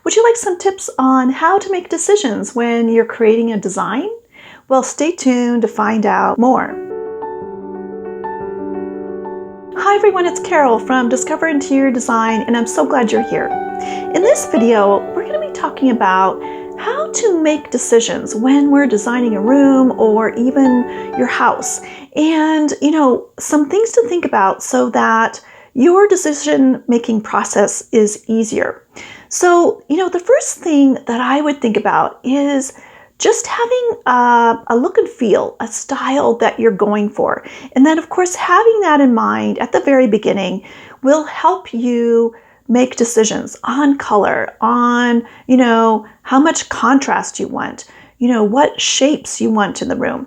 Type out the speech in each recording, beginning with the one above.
Would you like some tips on how to make decisions when you're creating a design? Well, stay tuned to find out more. Hi everyone, it's Carol from Discover Interior Design, and I'm so glad you're here. In this video, we're going to be talking about how to make decisions when we're designing a room or even your house. And, some things to think about so that your decision-making process is easier. So, the first thing that I would think about is just having a look and feel, a style that you're going for. And then, of course, having that in mind at the very beginning will help you make decisions on color, on, how much contrast you want, what shapes you want in the room.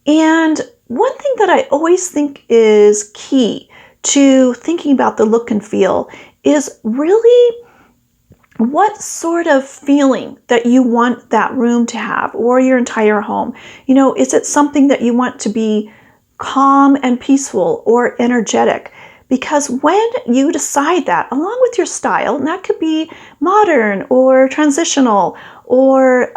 And one thing that I always think is key to thinking about the look and feel is really what sort of feeling that you want that room to have or your entire home. Is it something that you want to be calm and peaceful or energetic? Because when you decide that, along with your style, and that could be modern or transitional or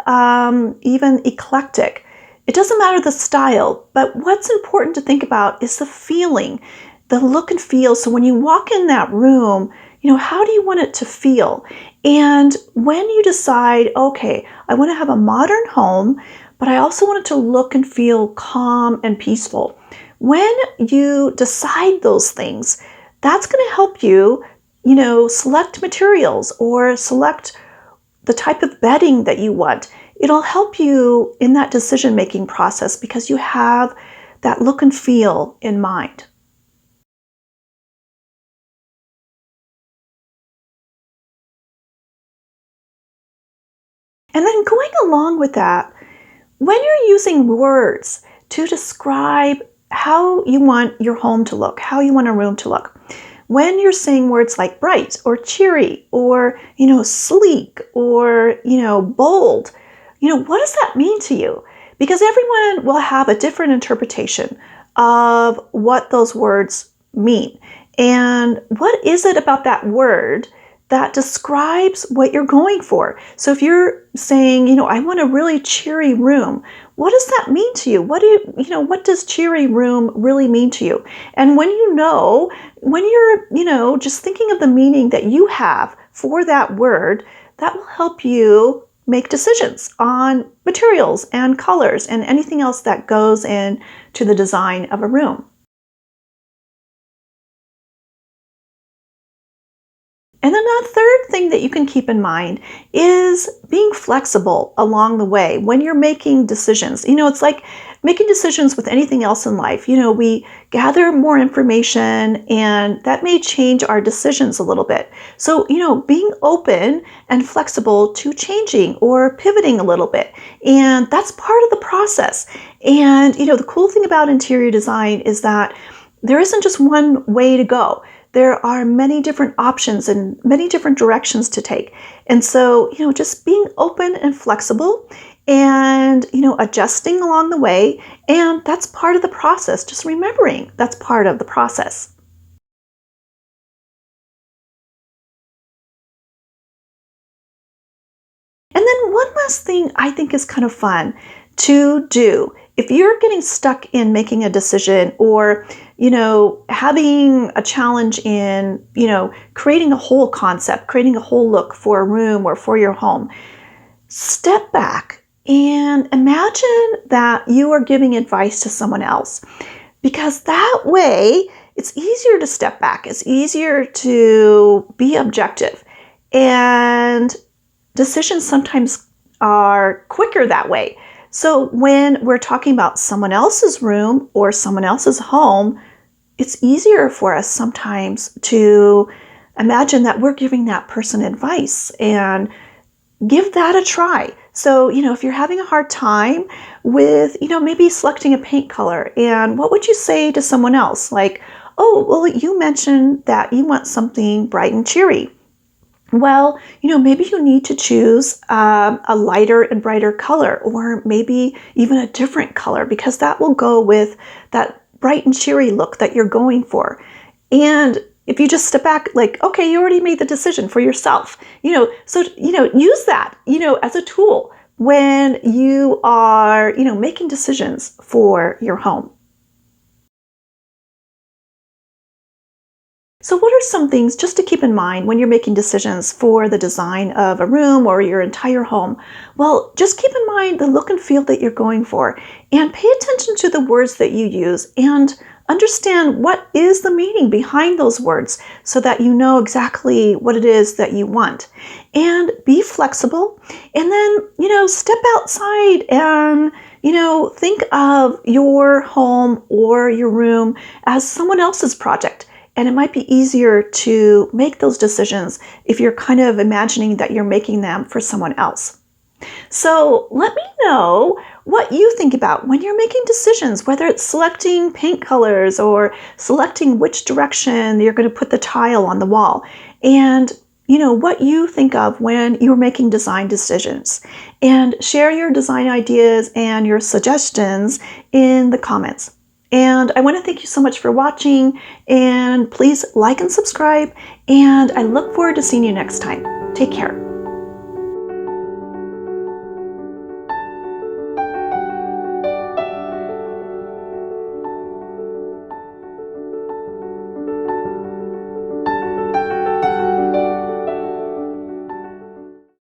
even eclectic, it doesn't matter the style, but what's important to think about is the feeling, the look and feel. So when you walk in that room, how do you want it to feel? And when you decide, okay, I want to have a modern home, but I also want it to look and feel calm and peaceful. When you decide those things, that's going to help you, select materials or select the type of bedding that you want. It'll help you in that decision-making process because you have that look and feel in mind. And then going along with that, when you're using words to describe how you want your home to look, how you want a room to look, when you're saying words like bright or cheery or, sleek or, bold, what does that mean to you? Because everyone will have a different interpretation of what those words mean. And what is it about that word that describes what you're going for? So if you're saying, I want a really cheery room, what does that mean to you? What does cheery room really mean to you? And when you're, just thinking of the meaning that you have for that word, that will help you make decisions on materials and colors and anything else that goes into the design of a room. And then the third thing that you can keep in mind is being flexible along the way when you're making decisions. It's like making decisions with anything else in life. We gather more information and that may change our decisions a little bit. So, being open and flexible to changing or pivoting a little bit. And that's part of the process. And, the cool thing about interior design is that there isn't just one way to go. There are many different options and many different directions to take. And so, just being open and flexible and, adjusting along the way. And that's part of the process. Just remembering that's part of the process. And then one last thing I think is kind of fun to do. If you're getting stuck in making a decision or, having a challenge in, creating a whole concept, creating a whole look for a room or for your home, step back and imagine that you are giving advice to someone else. Because that way, it's easier to step back. It's easier to be objective. And decisions sometimes are quicker that way. So when we're talking about someone else's room or someone else's home, it's easier for us sometimes to imagine that we're giving that person advice and give that a try. So, if you're having a hard time with, maybe selecting a paint color, and what would you say to someone else? Like, oh, well, you mentioned that you want something bright and cheery. Well, maybe you need to choose a lighter and brighter color, or maybe even a different color, because that will go with that bright and cheery look that you're going for. And If you just step back, like, okay, you already made the decision for yourself, so, use that, as a tool when you are, making decisions for your home. So what are some things just to keep in mind when you're making decisions for the design of a room or your entire home? Well, just keep in mind the look and feel that you're going for, and pay attention to the words that you use and understand what is the meaning behind those words so that you know exactly what it is that you want. And be flexible, and then, step outside and think of your home or your room as someone else's project. And it might be easier to make those decisions if you're kind of imagining that you're making them for someone else. So let me know what you think about when you're making decisions, whether it's selecting paint colors or selecting which direction you're going to put the tile on the wall, and what you think of when you're making design decisions. And share your design ideas and your suggestions in the comments. And I want to thank you so much for watching, and please like and subscribe, and I look forward to seeing you next time. Take care.